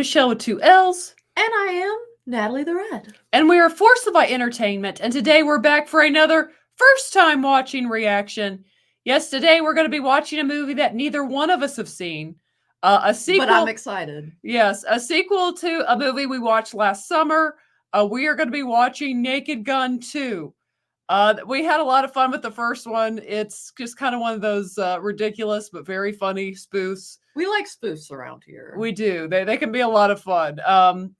Michelle with 2 L's. And I am Natalie the Red. And we are Forcify Entertainment. And today we're back for another first time watching reaction. Yes, today we're going to be watching a movie that neither one of us have seen. A sequel. But I'm excited. Yes, a sequel to a movie we watched last summer. We are going to be watching Naked Gun 2. We had a lot of fun with the first one. It's just kind of one of those ridiculous but very funny spoofs. We like spoofs around here. We do. They can be a lot of fun.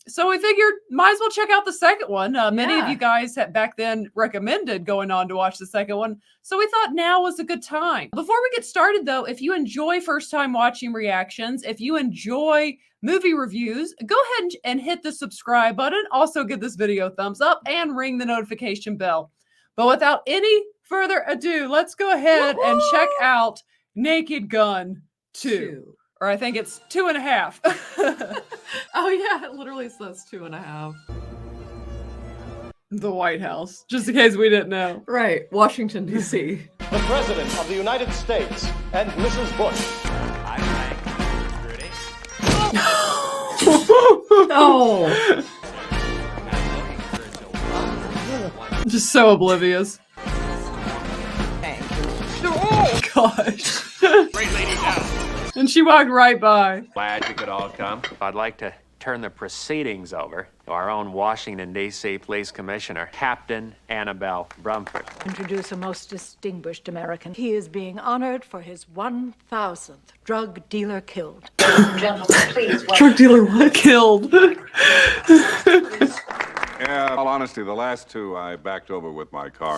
So we figured might as well check out the second one. Many of you guys had back then recommended going on to watch the second one. So we thought now was a good time. Before we get started though, if you enjoy first time watching reactions, if you enjoy movie reviews, go ahead and hit the subscribe button. Also give this video a thumbs up and ring the notification bell. But without any further ado, let's go ahead and check out Naked Gun 2. Or I think it's 2.5. Oh yeah, it literally says 2.5. The White House, just in case we didn't know. Right, Washington, D.C. The President of the United States and Mrs. Bush. I'm Rudy. Oh. Just so oblivious. Oh gosh. Great lady down. And she walked right by. Glad you could all come. I'd like to turn the proceedings over to our own Washington, D.C. Police Commissioner, Captain Annabelle Brumford. Introduce a most distinguished American. He is being honored for his 1,000th drug dealer killed. Gentlemen, please. Drug dealer what? Killed. Yeah, in all honesty, the last two I backed over with my car.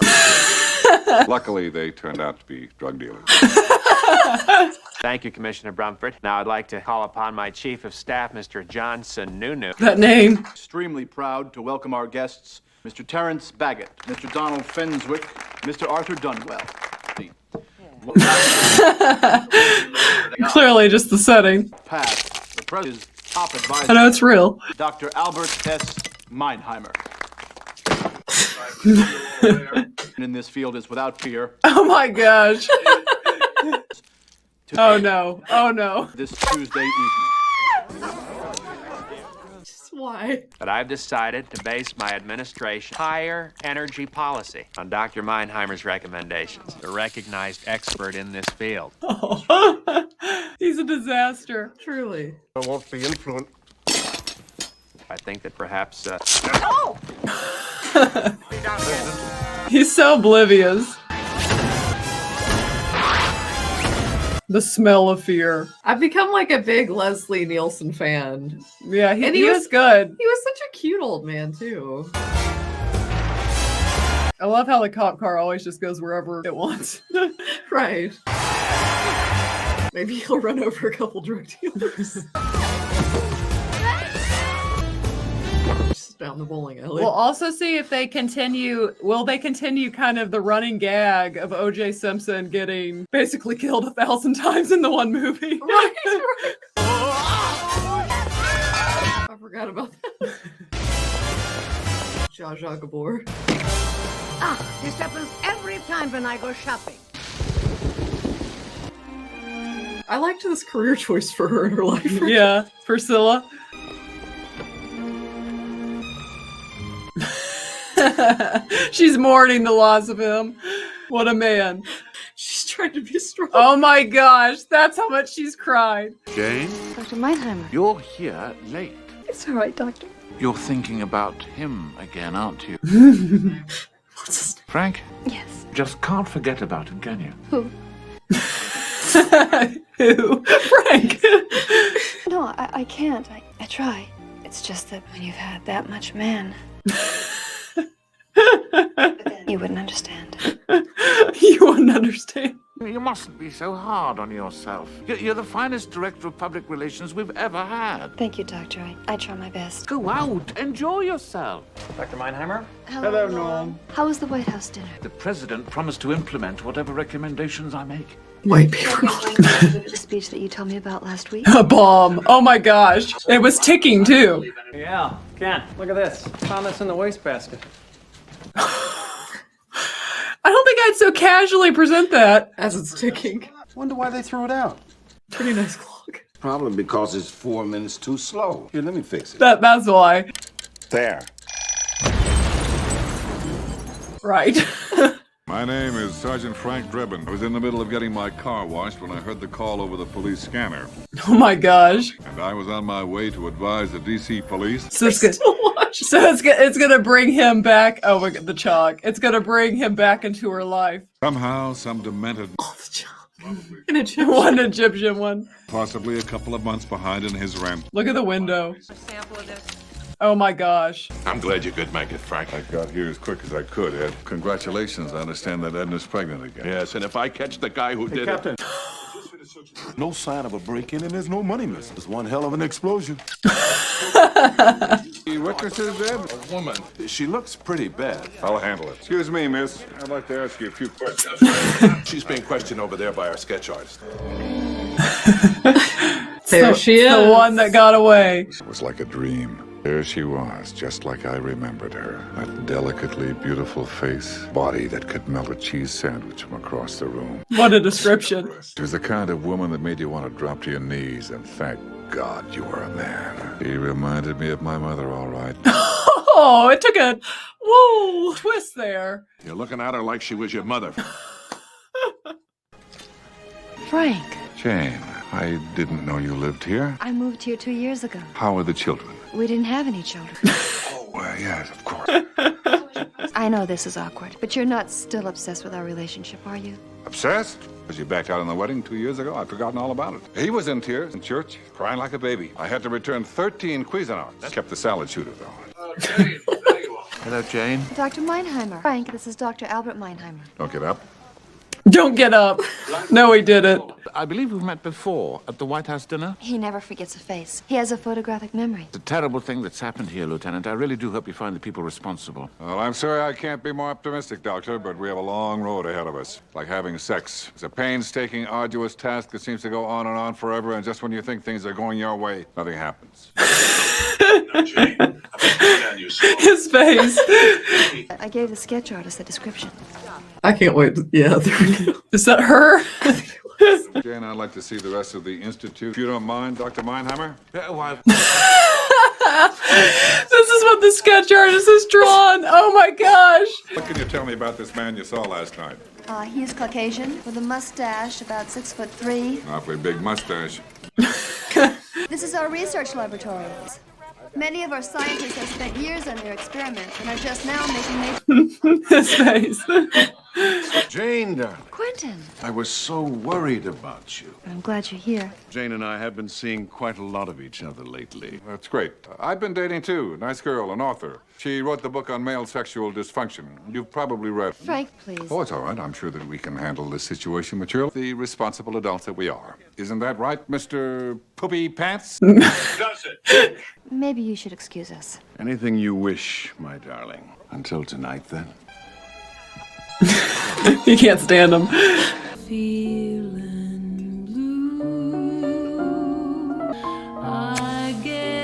Luckily, they turned out to be drug dealers. Thank you, Commissioner Brumford. Now I'd like to call upon my Chief of Staff, Mr. Johnson Nunu. That name. Extremely proud to welcome our guests, Mr. Terrence Baggett, Mr. Donald Fenswick, Mr. Arthur Dunwell. Clearly just the setting. Past the President's top advisor. I know it's real. Dr. Albert S. Meinheimer. In this field is without fear. Oh my gosh. Oh no. Oh no. This Tuesday evening. Just why? But I've decided to base my administration higher energy policy on Dr. Meinheimer's recommendations, a recognized expert in this field. Oh. He's a disaster. Truly. I won't be influenced. I think that perhaps, He's so oblivious. The smell of fear. I've become like a big Leslie Nielsen fan. Yeah, And he was good. He was such a cute old man too. I love how the cop car always just goes wherever it wants. Right. Maybe he'll run over a couple drug dealers. Just down the bowling alley. We'll also see if they continue. Will they continue kind of the running gag of O.J. Simpson getting basically killed 1,000 times in the one movie? Right, right. I forgot about that. Zsa Zsa Gabor. This happens every time when I go shopping. I liked this career choice for her in her life. Yeah, Priscilla. She's mourning the loss of him. What a man. She's trying to be strong. Oh my gosh, that's how much she's cried. Jane, Dr. Meinheimer. you're here late. It's all right, Doctor. You're thinking about him again, aren't you? What's his name? Frank, Yes. just can't forget about him, can you? Who? Who? Frank. No, I can't. I try. It's just that when you've had that much man, you wouldn't understand. You wouldn't understand. You mustn't be so hard on yourself. You're the finest director of public relations we've ever had. Thank you, Doctor. I try my best. Go out, enjoy yourself. Dr. Meinheimer? Hello, Norm. How was the White House dinner? The president promised to implement whatever recommendations I make. White people. The speech that you told me about last week? A bomb. Oh my gosh. It was ticking too. Yeah, Ken, look at this. Found this in the wastebasket. I don't think I'd so casually present that. As it's ticking. Wonder why they threw it out. Pretty nice clock. Probably because it's 4 minutes too slow. Here, let me fix it. That's why. There. Right. My name is Sergeant Frank Drebin. I was in the middle of getting my car washed when I heard the call over the police scanner. Oh my gosh. And I was on my way to advise the DC police. So it's gonna bring him back. Oh my god, the chalk. It's gonna bring him back into her life. Somehow, some demented... An Egyptian. One Egyptian one. Possibly a couple of months behind in his rent. Look at the window. Oh my gosh. I'm glad you could make it, Frank. I got here as quick as I could, Ed. Congratulations. I understand that Edna's pregnant again. Yes, and if I catch the guy who did Captain. it... No sign of a break-in, and there's no money missing. It's one hell of an explosion. The witnesses, Ed? A woman. She looks pretty bad. I'll handle it. Excuse me, miss. I'd like to ask you a few questions. She's being questioned over there by our sketch artist. There she is. The one that got away. It was like a dream. There she was, just like I remembered her. That delicately beautiful face, body that could melt a cheese sandwich from across the room. What a description. She was the kind of woman that made you want to drop to your knees and thank God you were a man. She reminded me of my mother, all right. Oh, it took a whoa twist there. You're looking at her like she was your mother. Frank, Jane, I didn't know you lived here. I moved here 2 years ago. How are the children? We didn't have any children. Oh, yes, of course. I know this is awkward, but you're not still obsessed with our relationship, are you? Obsessed? Because you backed out on the wedding 2 years ago? I'd forgotten all about it. He was in tears in church, crying like a baby. I had to return 13 Cuisinarts. Kept the salad shooter, though. Hello, Jane. Dr. Meinheimer. Frank, this is Dr. Albert Meinheimer. Don't get up. Don't get up. No, he didn't. I believe we've met before at the White House dinner. He never forgets a face. He has a photographic memory. It's a terrible thing that's happened here, Lieutenant. I really do hope you find the people responsible. Well, I'm sorry I can't be more optimistic, Doctor, but we have a long road ahead of us. Like having sex. It's a painstaking, arduous task that seems to go on forever, and just when you think things are going your way, nothing happens. His face. I gave the sketch artist a description. I can't wait. Yeah, there we go. Is that her? Jane, I'd like to see the rest of the Institute. If you don't mind, Dr. Meinheimer? This is what the sketch artist has drawn. Oh my gosh. What can you tell me about this man you saw last night? He is Caucasian, with a mustache, about 6'3". Awfully big mustache. This is our research laboratory. Many of our scientists have spent years on their experiments and are just now making His face. Jane, darling. Quentin, I was so worried about you. I'm glad you're here. Jane and I have been seeing quite a lot of each other lately. That's great. I've been dating, too. Nice girl, an author. She wrote the book on male sexual dysfunction. You've probably read... Frank, please. Oh, it's all right. I'm sure that we can handle this situation maturely. The responsible adults that we are. Isn't that right, Mr. Poopy Pants? Does it? Maybe you should excuse us. Anything you wish, my darling. Until tonight, then. You can't stand him. Feeling blue. I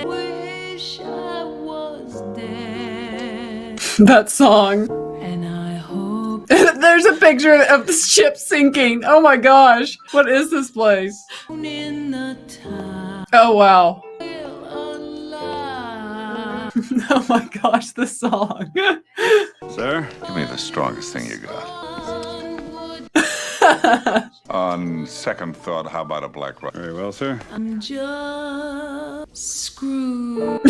wish I was dead. That song. And I hope There's a picture of the ship sinking. Oh my gosh. What is this place? in the time Oh wow. alive. Oh my gosh, this song. Sir, give me the strongest thing you got. On second thought, how about a black rock? Very well, sir. I'm just screwed.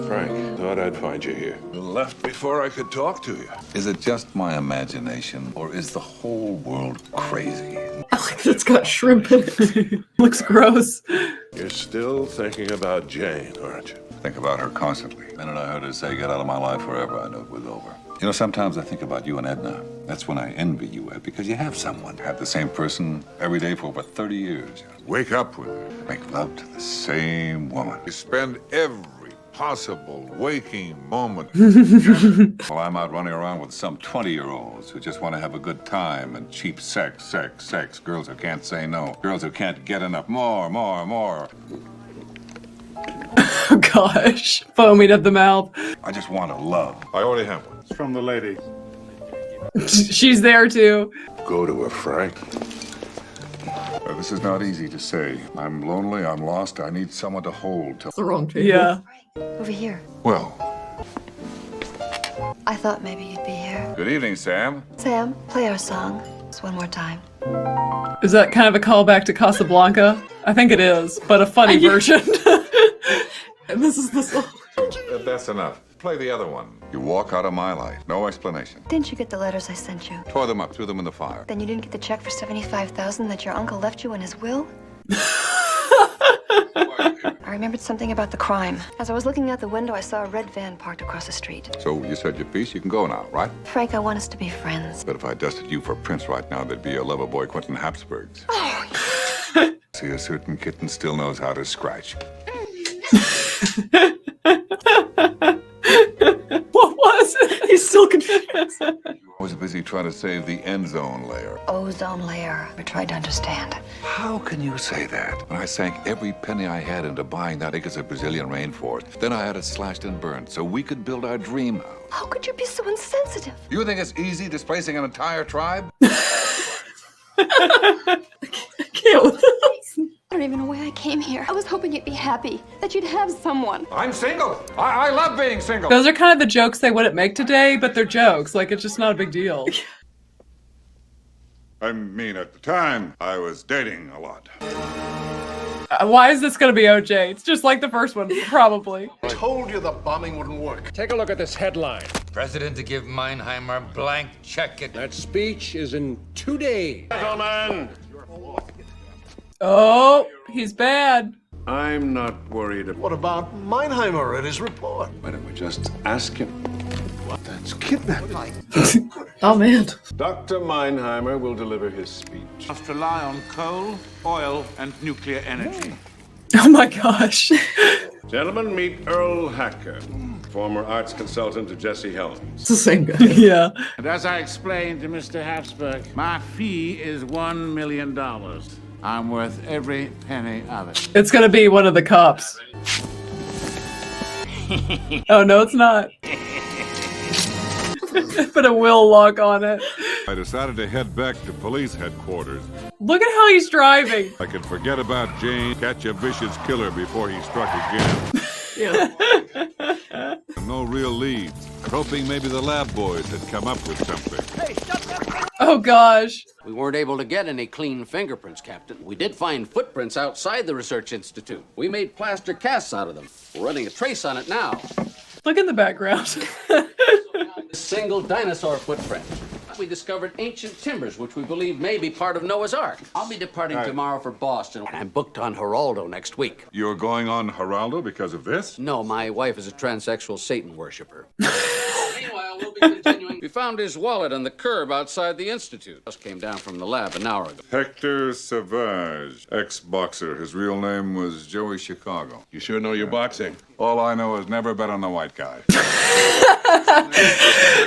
Frank, thought I'd find you here. You left before I could talk to you. Is it just my imagination, or is the whole world crazy? I like that it's got shrimp in it. Looks gross. You're still thinking about Jane, aren't you? Think about her constantly. The minute I heard her say, "Get out of my life forever," I knew it was over. You know, sometimes I think about you and Edna. That's when I envy you, Ed, because you have someone. Have the same person every day for over 30 years. Wake up with her. Make love to the same woman. You spend every possible waking moment. Well, I'm out running around with some 20-year-olds who just want to have a good time and cheap sex. Girls who can't say no. Girls who can't get enough. More. Oh gosh. Foaming at the mouth. I just want to love. I already have one. It's from the lady. She's there too. Go to her, Frank. This is not easy to say. I'm lonely, I'm lost, I need someone to hold. It's the wrong table. Yeah. Over here. Well, I thought maybe you'd be here. good evening, Sam. Sam, play our song. Just one more time. Is that kind of a callback to Casablanca? I think it is, but a funny version. And this is the song. That's enough. Play the other one. You walk out of my life. No explanation. Didn't you get the letters I sent you? Tore them up, threw them in the fire. Then you didn't get the check for $75,000 that your uncle left you in his will? I remembered something about the crime. As I was looking out the window, I saw a red van parked across the street. So you said your piece, you can go now, right? Frank, I want us to be friends. But if I dusted you for Prince right now, there'd be a lover boy Quentin Habsburg's. Oh, See, a certain kitten still knows how to scratch. What was it? He's still confused. I was busy trying to save the end zone layer. ozone layer. I tried to understand. How can you say that? When I sank every penny I had into buying that acres of Brazilian rainforest, then I had it slashed and burned so we could build our dream house. How could you be so insensitive? You think it's easy displacing an entire tribe? I can't with this. I don't even know why I came here. I was hoping you'd be happy, that you'd have someone. I'm single. I love being single. Those are kind of the jokes they wouldn't make today, but they're jokes. Like, it's just not a big deal. I mean, at the time, I was dating a lot. Why is this going to be OJ? It's just like the first one, probably. I told you the bombing wouldn't work. Take a look at this headline. President to give Meinheimer blank check it. That speech is in 2 days. Gentlemen, Oh, he's bad. I'm not worried. What about Meinheimer and his report? Why don't we just ask him? What? That's kidnapping. Oh, man. Dr. Meinheimer will deliver his speech. Must rely on coal, oil, and nuclear energy. Oh my gosh. Gentlemen, meet Earl Hacker, former arts consultant to Jesse Helms. It's the same guy. Yeah. And as I explained to Mr. Habsburg, my fee is $1 million. I'm worth every penny of it. It's going to be one of the cops. Oh, no, it's not. Put a will lock on it. I decided to head back to police headquarters. Look at how he's driving. I could forget about Jane, catch a vicious killer before he struck again. Yeah. No real leads. Hoping maybe the lab boys had come up with something. Oh, gosh. We weren't able to get any clean fingerprints, Captain. We did find footprints outside the research institute. We made plaster casts out of them. We're running a trace on it now. Look in the background. A single dinosaur footprint. We discovered ancient timbers, which we believe may be part of Noah's Ark. I'll be departing tomorrow for Boston, and I'm booked on Geraldo next week. You're going on Geraldo because of this? No, my wife is a transsexual Satan worshiper. Meanwhile, we'll be continuing. We found his wallet on the curb outside the institute. Just came down from the lab an hour ago. Hector Savage, ex-boxer. His real name was Joey Chicago. You sure know your boxing? All I know is never bet on the white guy.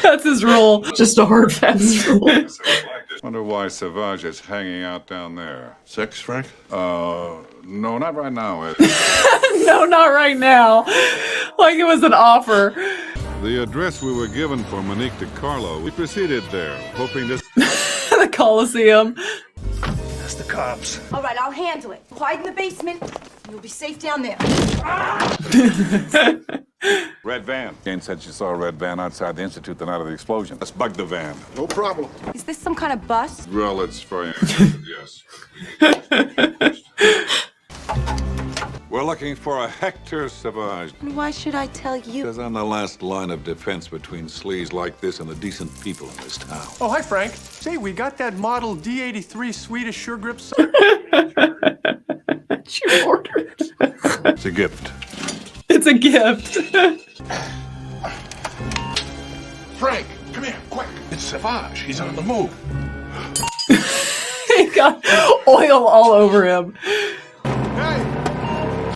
That's his rule. Just a hard, fast rule. Wonder why Savage is hanging out down there. Sex, Frank? No, not right now, Ed. No, not right now. Like it was an offer. The address we were given for Monique DiCarlo, we proceeded there, hoping to... The Coliseum. That's the cops. All right, I'll handle it. Hide in the basement. You'll be safe down there. Red van. Jane said she saw a red van outside the Institute the night of the explosion. Let's bug the van. No problem. Is this some kind of bus? Well, it's for... yes. We're looking for a Hector Savage. And why should I tell you? Because I'm the last line of defense between sleaze like this and the decent people in this town. Oh, hi, Frank. Say, we got that model D83 Swedish Sure Grip. She ordered. It's a gift. It's a gift. Frank, come here, quick. It's Savage. He's on the move. He got oil all over him.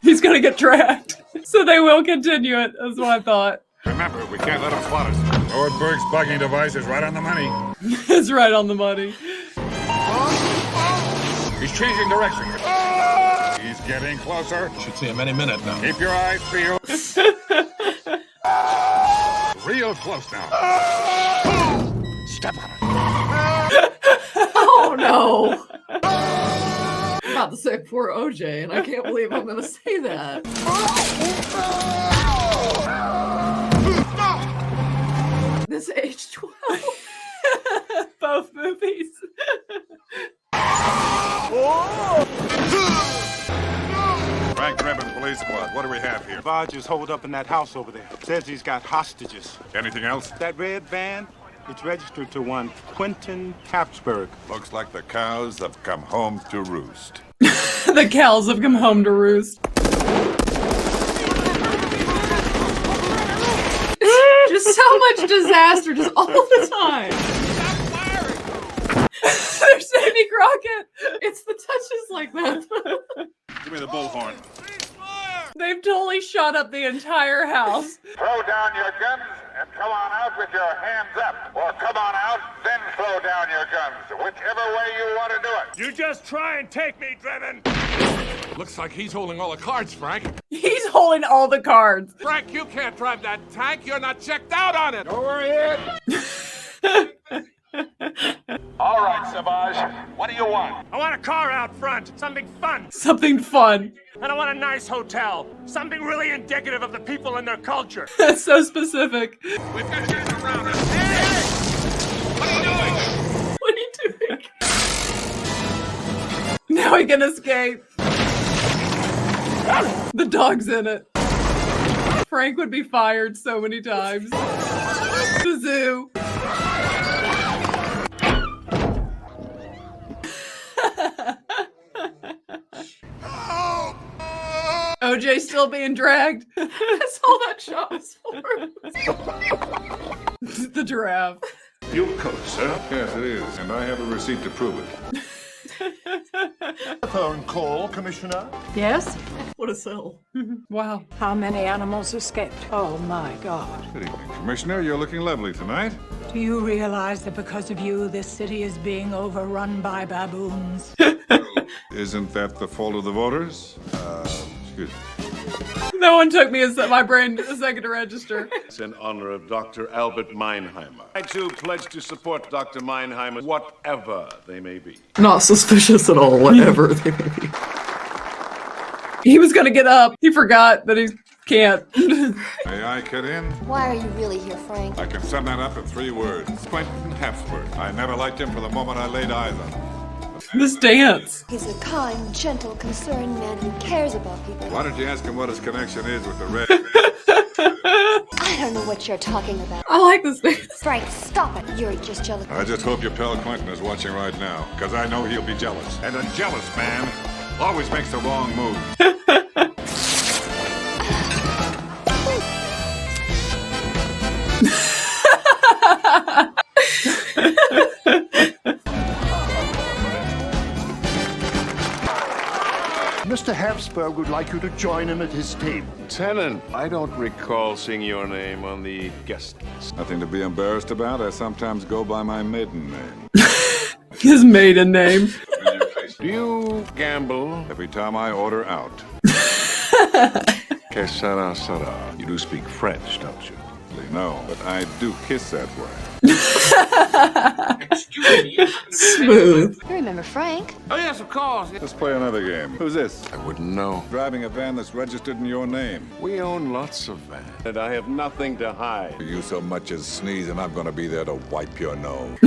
He's gonna get tracked. So they will continue it. That's what I thought. Remember, we can't let him spot us. Nordberg's bugging device is right on the money. It's right on the money. He's changing direction. He's getting closer. Should see him any minute now. Keep your eyes peeled. Real close now. Step on it. Oh, no. about to say poor OJ, and I can't believe I'm going to say that. This age 12. Both movies. Frank Drebin, Police Squad. What do we have here? Barge is holed up in that house over there. Says he's got hostages. Anything else? That red van, it's registered to one Quentin Habsburg. Looks like the cows have come home to roost. The cows have come home to roost. Just so much disaster, just all the time. There's Davy Crockett. It's the touches like that. Give me the bullhorn. They've totally shot up the entire house. Throw down your guns and come on out with your hands up. Or come on out, then throw down your guns. Whichever way you want to do it. You just try and take me, Drebin. Looks like he's holding all the cards, Frank. He's holding all the cards. Frank, you can't drive that tank. You're not checked out on it. Don't worry, Ed. All right, Savage. What do you want? I want a car out front. Something fun. Something fun. And I want a nice hotel. Something really indicative of the people and their culture. That's so specific. We've got guys around us. Hey! What are you doing? What are you doing? Now he can escape. The dog's in it. Frank would be fired so many times. The zoo. OJ still being dragged. That's all that shot was for. The giraffe. Fuel coat, sir? Yes, it is. And I have a receipt to prove it. Phone call, Commissioner. Yes? What a sell. Wow. How many animals escaped? Oh my God. Good evening, Commissioner. You're looking lovely tonight. Do you realize that because of you, this city is being overrun by baboons? Isn't that the fault of the voters? Excuse me. No one took me my brain a second to register. It's in honor of Dr. Albert Meinheimer. I too pledge to support Dr. Meinheimer, whatever they may be. Not suspicious at all, whatever they may be. He was gonna get up. He forgot that he can't. May I get in? Why are you really here, Frank? I can sum that up in 3 words. Quentin Habsburg. I never liked him from the moment I laid eyes on him. This dance. He's a kind, gentle, concerned man who cares about people. Why don't you ask him what his connection is with the red? I don't know what you're talking about. I like this dance. Frank, stop it. You're just jealous. I just hope your pal Quentin is watching right now, because I know he'll be jealous. And a jealous man always makes the wrong move. Mr. Habsburg would like you to join him at his table. Tenant, I don't recall seeing your name on the guest list. Nothing to be embarrassed about. I sometimes go by my maiden name. His maiden name. Do you gamble? Every time I order out. Que sera, sera. You do speak French, don't you? No, but I do kiss that way. Smooth. You remember Frank? Oh, yes, of course. Let's play another game. Who's this? I wouldn't know. Driving a van that's registered in your name. We own lots of vans. And I have nothing to hide. You so much as sneeze and I'm gonna be there to wipe your nose.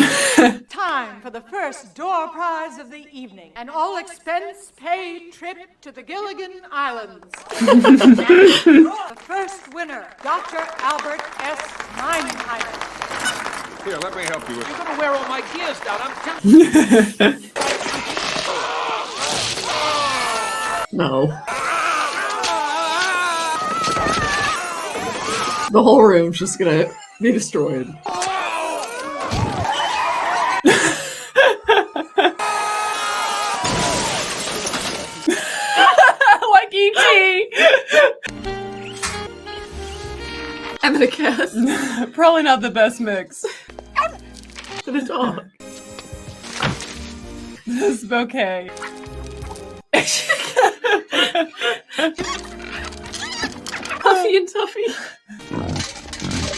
Time for the first door prize of the evening. An all-expense-paid trip to the Gilligan Islands. The first winner, Dr. Albert S. Meinheimer. Here, let me help you with I'm gonna wear all my gears down. I'm telling No. The whole room's just gonna be destroyed. Like E.T. And then a cat. Probably not the best mix. And a dog. This bouquet. Huffy and Tuffy.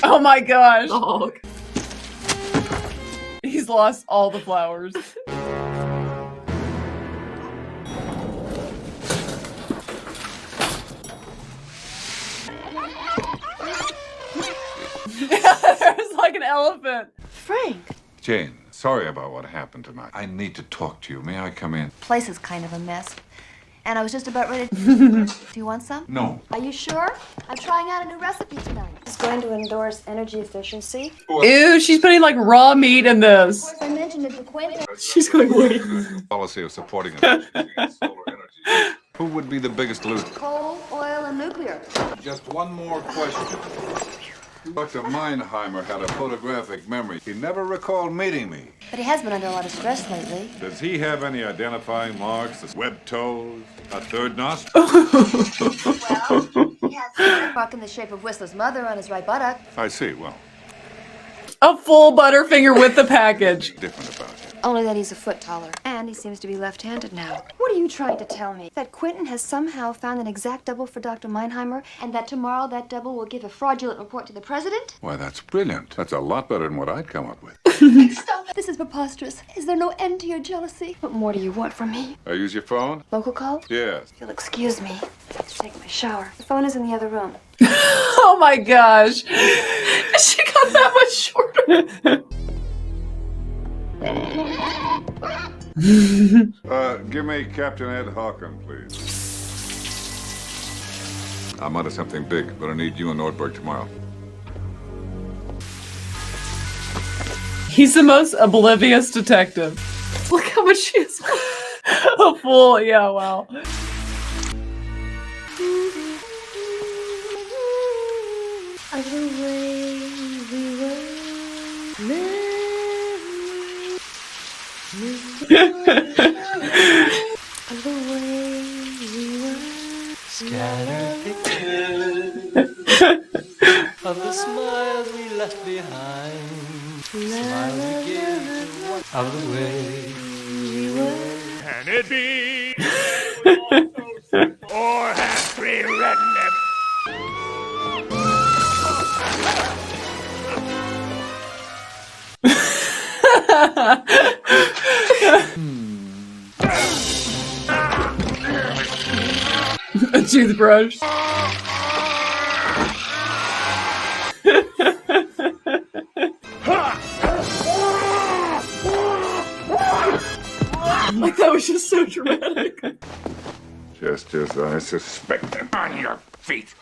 Oh my gosh. Dog. He's lost all the flowers. There's like an elephant. Frank. Jane, sorry about what happened tonight. I need to talk to you. May I come in? Place is kind of a mess. And I was just about ready to... Do you want some? No. Are you sure? I'm trying out a new recipe tonight. It's going to endorse energy efficiency. Ew, she's putting like raw meat in this. I mentioned it to Quentin. She's going, wait. Policy of supporting solar energy. Who would be the biggest loser? Coal, oil, and nuclear. Just one more question. Dr. Meinheimer had a photographic memory. He never recalled meeting me. But he has been under a lot of stress lately. Does he have any identifying marks? Webbed toes? A third nostril? He has a mark in the shape of Whistler's mother on his right buttock. I see. Well, A full Butterfinger with the package. different about him. Only that he's a foot taller. And he seems to be left-handed now. What are you trying to tell me? That Quentin has somehow found an exact double for Dr. Meinheimer, and that tomorrow that double will give a fraudulent report to the president? Why, that's brilliant. That's a lot better than what I'd come up with. Stop it. This is preposterous. Is there no end to your jealousy? What more do you want from me? I use your phone? Local call? Yes. If you'll excuse me, I have to take my shower. The phone is in the other room. Oh my gosh. She got that much shorter. Give me Captain Ed Hawken, please. I'm onto something big, but I need you in Nordberg tomorrow. He's the most oblivious detective. Look how much she is. A fool. Yeah, wow. Of the way we were of the way we were scattered pictures of the smiles we left behind, smiles we gave to one of the way we were. Can it be? Or has we written it? A toothbrush. Like that was just so dramatic. Just as I suspected. On your feet.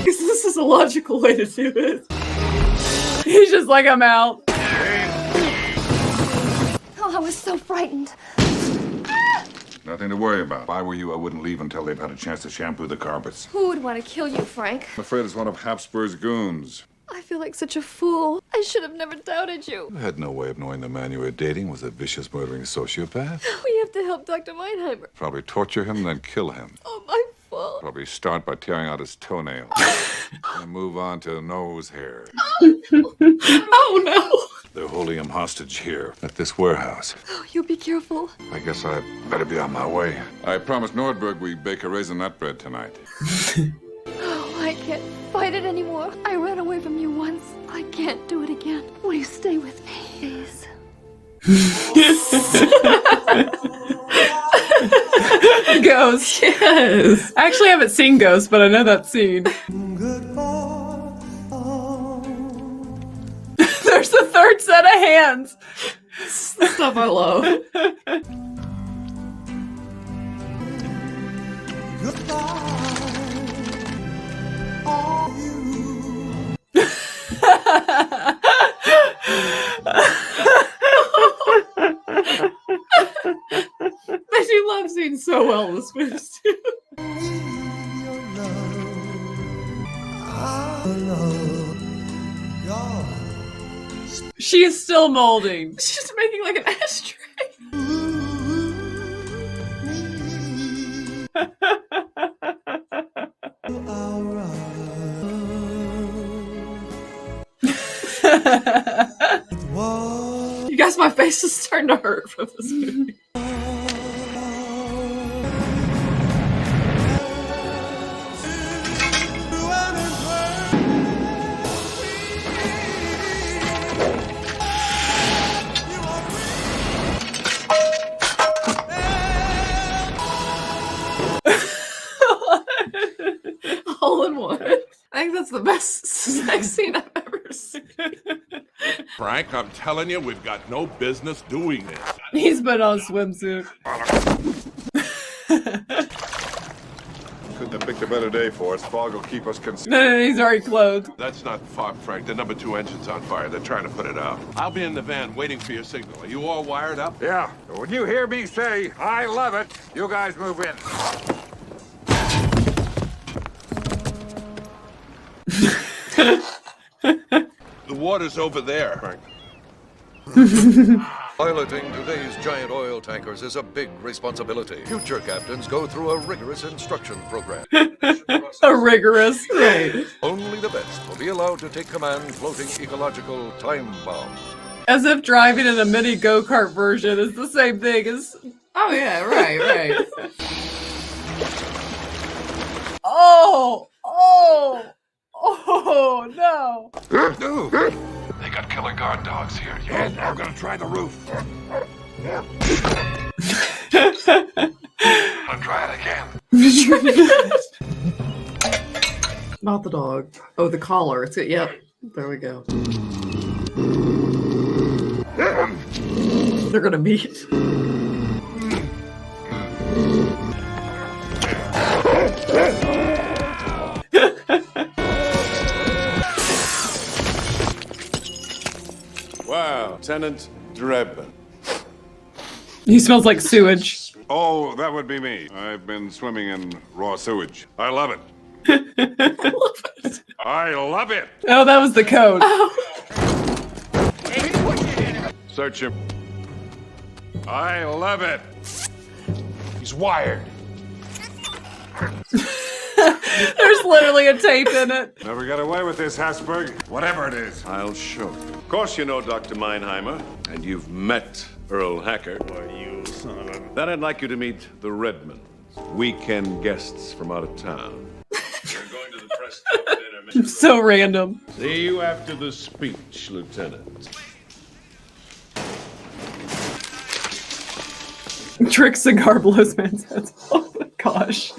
This is a logical way to do it. He's just like, I'm out. Oh, I was so frightened. Nothing to worry about. If I were you, I wouldn't leave until they've had a chance to shampoo the carpets. Who would want to kill you, Frank? I'm afraid it's one of Habsburg's goons. I feel like such a fool. I should have never doubted you. I had no way of knowing the man you were dating was a vicious, murdering sociopath. We have to help Dr. Meinheimer. Probably torture him, then kill him. Oh, my fault. Probably start by tearing out his toenails. And move on to nose hair. Oh, no. They're holding him hostage here at this warehouse. Oh, you be careful. I guess I better be on my way. I promised Nordberg we'd bake a raisinette bread tonight. Oh, I can't fight it anymore. I ran away from you once. I can't do it again. Will you stay with me, please? Ghost. Yes. I actually haven't seen Ghost, but I know that scene. There's the third set of hands. Stuff I love. They do love scenes so well in this movie too. She is still molding. She's making like an ashtray. You guys, my face is starting to hurt from this movie. think that's the best sex scene I've ever seen. Frank, I'm telling you, we've got no business doing this. He's been on a swimsuit. Couldn't have picked a better day for us. Fog will keep us concealed. No, he's already clothed. That's not fog, Frank. The number 2 engine's on fire. They're trying to put it out. I'll be in the van waiting for your signal. Are you all wired up? Yeah. When you hear me say, I love it, you guys move in. The water's over there, Frank. Piloting today's giant oil tankers is a big responsibility. Future captains go through a rigorous instruction program. A rigorous, right. Only the best will be allowed to take command floating ecological time bomb. As if driving in a mini go-kart version is the same thing as... Oh yeah, right. Oh no. They got killer guard dogs here. Yeah, now we're gonna try the roof. I'll try it again. Not the dog. Oh, the collar. It's it. Yep. There we go. They're gonna meet. Wow, Lieutenant Drebin. He smells like sewage. Oh, that would be me. I've been swimming in raw sewage. I love it. I love it. Oh, that was the code. Search him. I love it. He's wired. There's literally a tape in it. Never got away with this, Habsburg. Whatever it is. I'll show you. Of course you know Dr. Meinheimer, and you've met Earl Hacker. Why, you son of a... Then I'd like you to meet the Redmonds, weekend guests from out of town. We're going to the press club dinner, Mr. So random. See you after the speech, Lieutenant. Trick cigar blows man's head. Oh my gosh.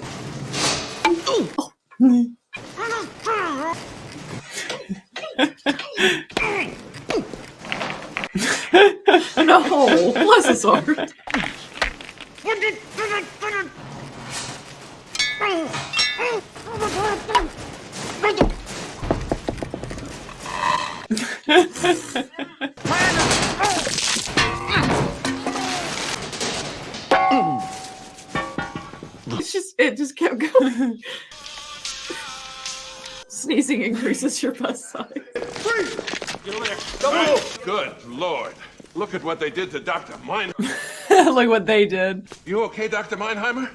No, bless his heart. It just kept going. Sneezing increases your bust size. Get over there. Oh, good Lord. Look at what they did to Dr. Meinheimer. Like what they did. You okay, Dr. Meinheimer?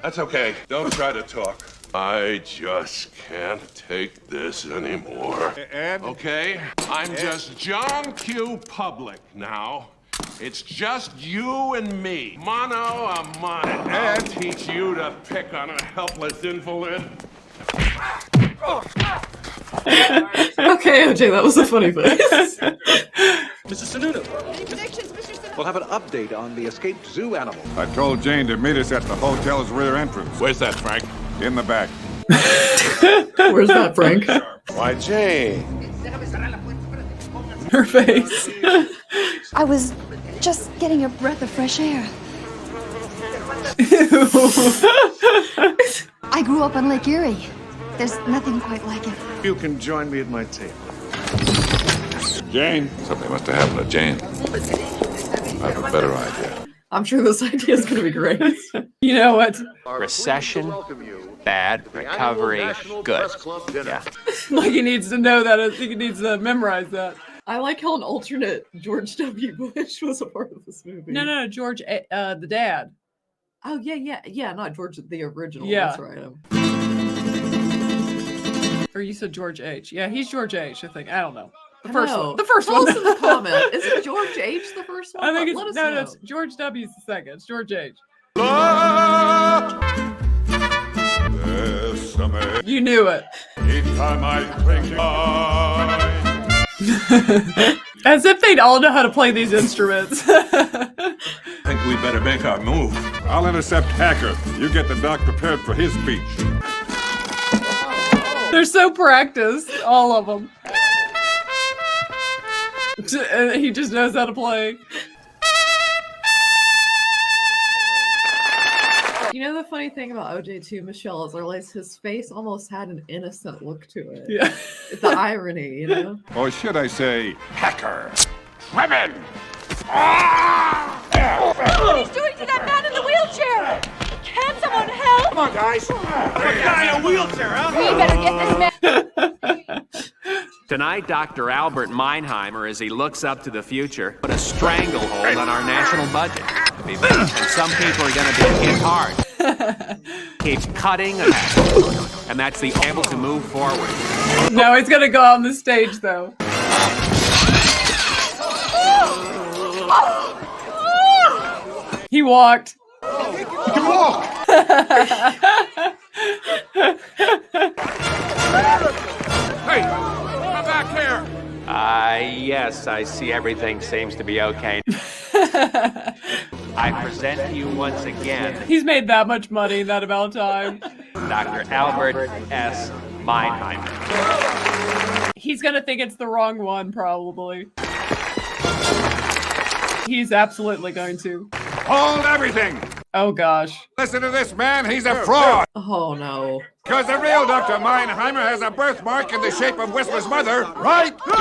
That's okay. Don't try to talk. I just can't take this anymore. Ed? Okay? I'm just John Q. Public now. It's just you and me. Mano a mano. I'll teach you to pick on a helpless invalid. Okay, OJ, that was a funny face. Mr. Sununu, we'll have an update on the escaped zoo animal. I told Jane to meet us at the hotel's rear entrance. Where's that, Frank? In the back. Where's that, Frank? Why, Jane? Her face. I was just getting a breath of fresh air. I grew up on Lake Erie. There's nothing quite like it. You can join me at my table. Jane? Something must have happened to Jane. I have a better idea. I'm sure this idea is going to be great. You know what? Recession, bad. Recovery, good. Yeah. Like he needs to know that. I think he needs to memorize that. I like how an alternate George W. Bush was a part of this movie. No, George, the dad. Oh, yeah, not George, the original. Yeah. That's right. Or you said George H. Yeah, he's George H, I think. I don't know. The I first know. one. The first Tell one. us in the comment. Is it George H. the first one? I think Let us no, know. it's George W. 's the second. It's George H. You knew it. As if they'd all know how to play these instruments. I think we better make our move. I'll intercept Hacker. You get the doc prepared for his speech. They're so practiced, all of them. He just knows how to play. You know the funny thing about OJ too, Michelle, is I realized his face almost had an innocent look to it. Yeah. The irony, you know? Or should I say, hacker? Women! What are you doing to that man in the wheelchair? Can someone help? Come on, guys. Put a guy in a wheelchair, huh? We better get this man. Tonight, Dr. Albert Meinheimer, as he looks up to the future, put a stranglehold on our national budget. And some people are going to be hit hard. Keeps cutting, and that's the able to move forward. No, he's gonna go on the stage though. He walked. You can walk! Hey, come back here. Yes, I see everything seems to be okay. I present to you once again He's made that much money in that amount of time. Dr. Albert S. Meinheimer. He's gonna think it's the wrong one, probably. He's absolutely going to. Hold everything! Oh gosh. Listen to this man, he's a fraud! Oh no. Because the real Dr. Meinheimer has a birthmark in the shape of Whistler's mother, right here!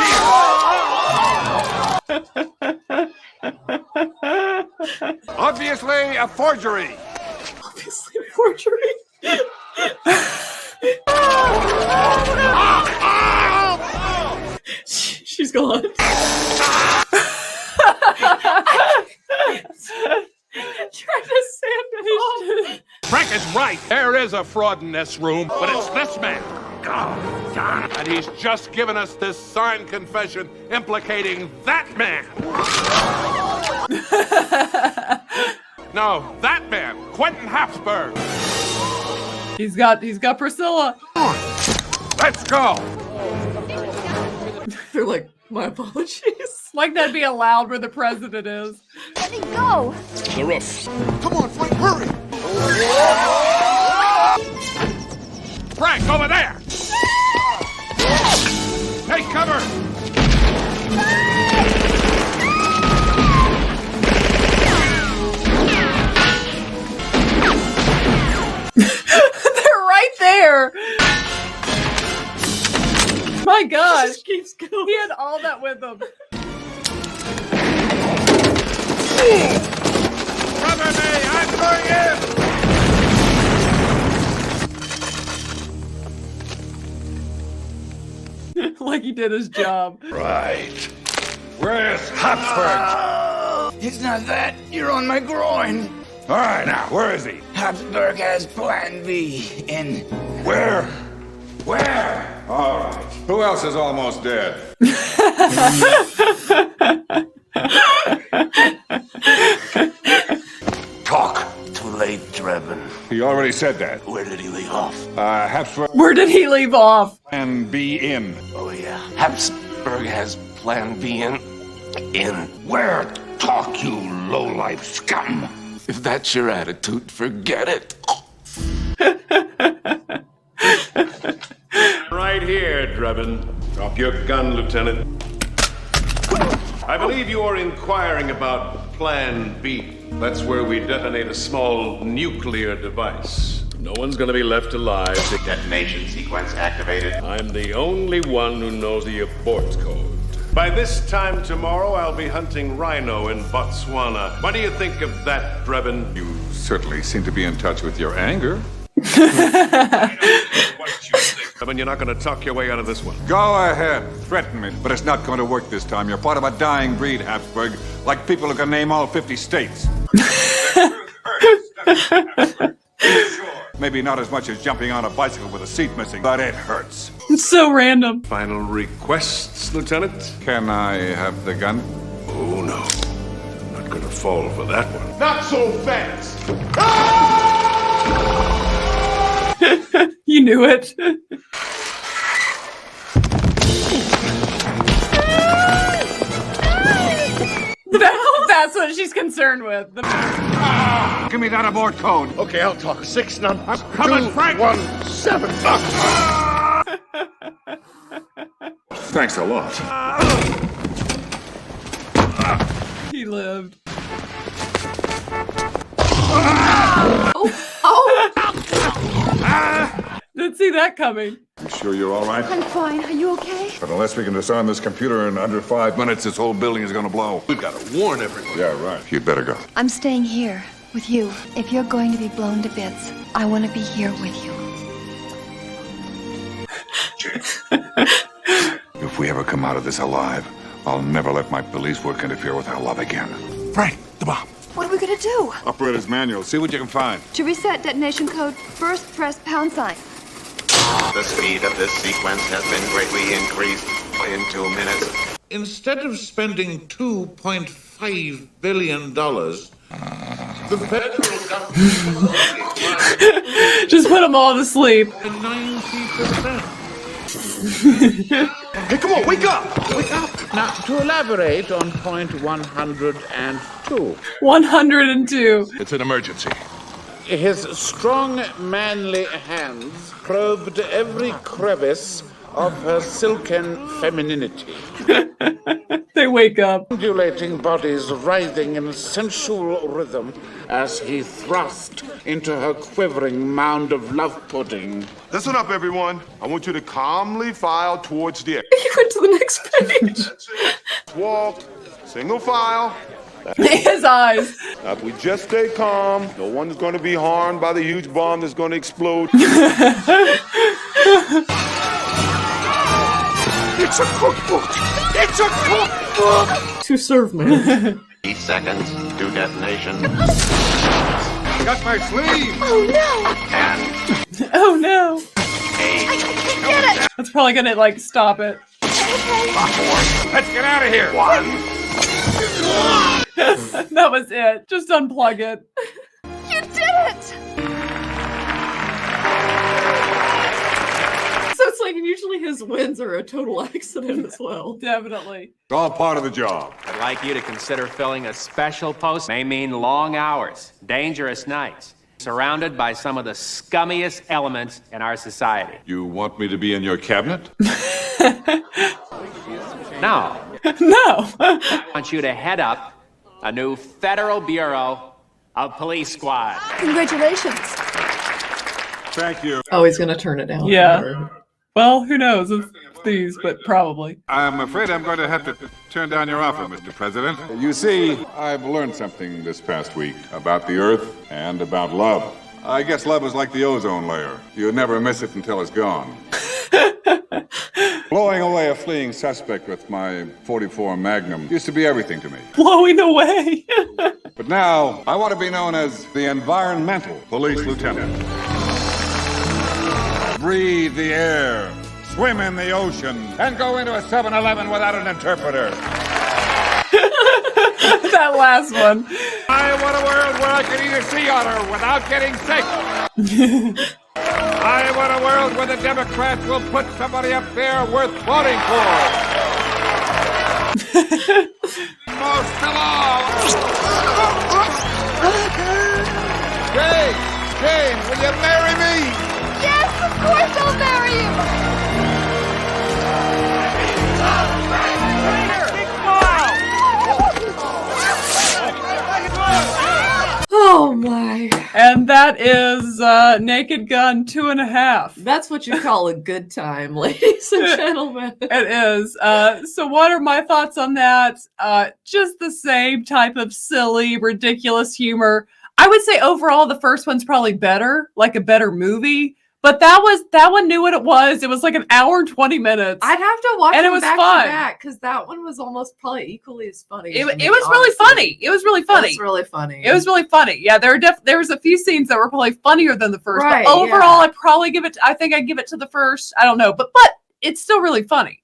Obviously a forgery! Obviously a forgery. She's gone. Trying to sandwich. Frank is right. There is a fraud in this room, but it's this man. And he's just given us this signed confession implicating that man. No, that man, Quentin Habsburg. He's got Priscilla. Let's go. They're like, my apologies. Like that'd be allowed where the president is. Let me go. The roof. Come on, Frank, hurry! Frank, over there. Take cover. They're right there. My gosh. Just keeps going. He had all that with him. Cover me! I'm going in! Like he did his job. Right. Where's Habsburg? It's not that. You're on my groin. All right, now, where is he? Habsburg has plan B in... Where? Where? All right. Who else is almost dead? Talk. Too late, Drebin. He already said that. Where did he leave off? Habsburg. Where did he leave off? And be in. Oh, yeah. Habsburg has plan B in... Where? Talk, you low-life scum. If that's your attitude, forget it. Right here, Drebin. Drop your gun, Lieutenant. I believe you are inquiring about Plan B. That's where we detonate a small nuclear device. No one's gonna be left alive. Detonation sequence activated. I'm the only one who knows the abort code. By this time tomorrow, I'll be hunting rhino in Botswana. What do you think of that, Drebin? You certainly seem to be in touch with your anger. Drebin, you're not gonna talk your way out of this one. Go ahead, threaten me, but it's not going to work this time. You're part of a dying breed, Habsburg, like people who can name all 50 states. Maybe not as much as jumping on a bicycle with a seat missing, but it hurts. It's so random. Final requests, Lieutenant? Can I have the gun? Oh, no. I'm not gonna fall for that one. Not so fast! You knew it. That's what she's concerned with. Give me that abort code. Okay, I'll talk. 6 numbers. I'm coming, Frank! 217. Thanks a lot. He lived. Didn't see that coming. You sure you're all right? I'm fine. Are you okay? But unless we can disarm this computer in under 5 minutes, this whole building is gonna blow. We've got to warn everyone. Yeah, right. You'd better go. I'm staying here with you. If you're going to be blown to bits, I want to be here with you. If we ever come out of this alive, I'll never let my police work interfere with our love again. Frank, the bomb. What are we going to do? Operator's manual. See what you can find. To reset detonation code, first press pound sign. The speed of this sequence has been greatly increased in 2 minutes. Instead of spending $2.5 billion, the federal government Just put them all to sleep. 90%. Hey, come on, wake up! Wake up! Now, to elaborate on point 102. 102. It's an emergency. His strong, manly hands probed every crevice of her silken femininity. They wake up. Undulating bodies writhing in sensual rhythm as he thrust into her quivering mound of love pudding. Listen up, everyone. I want you to calmly file towards the exit. He went to the next page. Walk, single file. His eyes. Now, if we just stay calm, no one's going to be harmed by the huge bomb that's going to explode. It's a cookbook! It's a cookbook! To serve me. 8 seconds to detonation. Got my sleeve! Oh, no! 10, Oh no. 8, Get it! That's probably gonna like stop it. 4, Let's get out of here! 1. That was it. Just unplug it. You did it! So it's like usually his wins are a total accident as well. Definitely. It's all part of the job. I'd like you to consider filling a special post. May mean long hours, dangerous nights, surrounded by some of the scummiest elements in our society. You want me to be in your cabinet? No. No. I want you to head up a new Federal Bureau of Police Squad. Congratulations. Thank you. Oh, he's gonna turn it down. Yeah. Well, who knows with these, but probably. I'm afraid I'm going to have to turn down your offer, Mr. President. You see, I've learned something this past week about the Earth and about love. I guess love is like the ozone layer. You never miss it until it's gone. Blowing away a fleeing suspect with my .44 Magnum used to be everything to me. Blowing away. But now, I want to be known as the Environmental Police Lieutenant. Breathe the air, swim in the ocean, and go into a 7-Eleven without an interpreter. That last one. I want a world where I can eat a sea otter without getting sick. I want a world where the Democrats will put somebody up there worth voting for. Most of all. Jane, will you marry me? Yes, of course I'll marry you! Oh my. And that is Naked Gun 2.5. That's what you call a good time, ladies and gentlemen. It is. So what are my thoughts on that? Just the same type of silly, ridiculous humor. I would say overall the first one's probably better, like a better movie. But that one knew what it was. It was like an hour and 20 minutes. I'd have to watch and them it was back fun. to back because that one was almost probably equally as funny. It was really funny. It was really funny. It was really funny. It was really funny. Yeah, there was a few scenes that were probably funnier than the first. Right, but overall, yeah. I think I'd give it to the first. I don't know, but it's still really funny.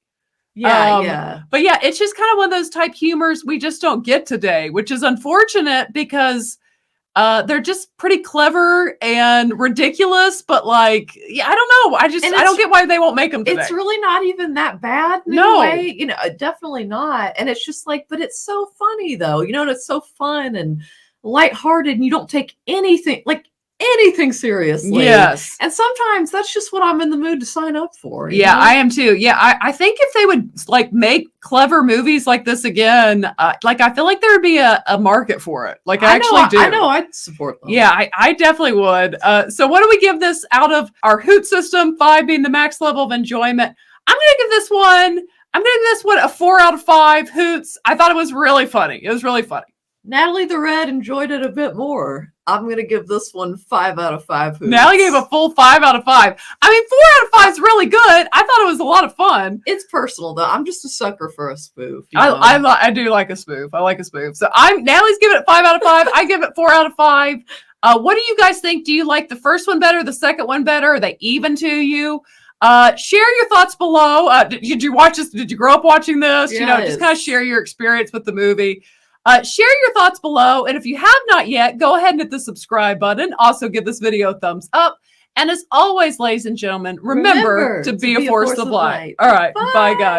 Yeah, yeah. But yeah, it's just kind of one of those type humors we just don't get today, which is unfortunate because they're just pretty clever and ridiculous, but like, yeah, I don't know. I don't get why they won't make them today. It's really not even that bad in No. a way. Definitely not. And it's just like, but it's so funny though, and it's so fun and lighthearted and you don't take anything, like anything seriously. Yes. And sometimes that's just what I'm in the mood to sign up for. you Yeah, know? I am too. Yeah, I think if they would like make clever movies like this again, like I feel like there would be a market for it. Like I actually do. I know, I'd support them. Yeah, I definitely would. So what do we give this out of our hoot system? 5 being the max level of enjoyment. I'm gonna give this one a 4 out of 5 hoots. I thought it was really funny. It was really funny. Natalie the Red enjoyed it a bit more. I'm going to give this one 5 out of 5 hoots. Natalie gave a full 5 out of 5. I mean, 4 out of 5 is really good. I thought it was a lot of fun. It's personal, though. I'm just a sucker for a spoof. I do like a spoof. I like a spoof. So Natalie's giving it 5 out of 5. I give it 4 out of 5. What do you guys think? Do you like the first one better, the second one better? Are they even to you? Share your thoughts below. Did you watch this? Did you grow up watching this? Yes. You know, just kind of share your experience with the movie. Share your thoughts below. And if you have not yet, go ahead and hit the subscribe button. Also give this video a thumbs up. And as always, ladies and gentlemen, remember to be a force of light. All right. Bye guys.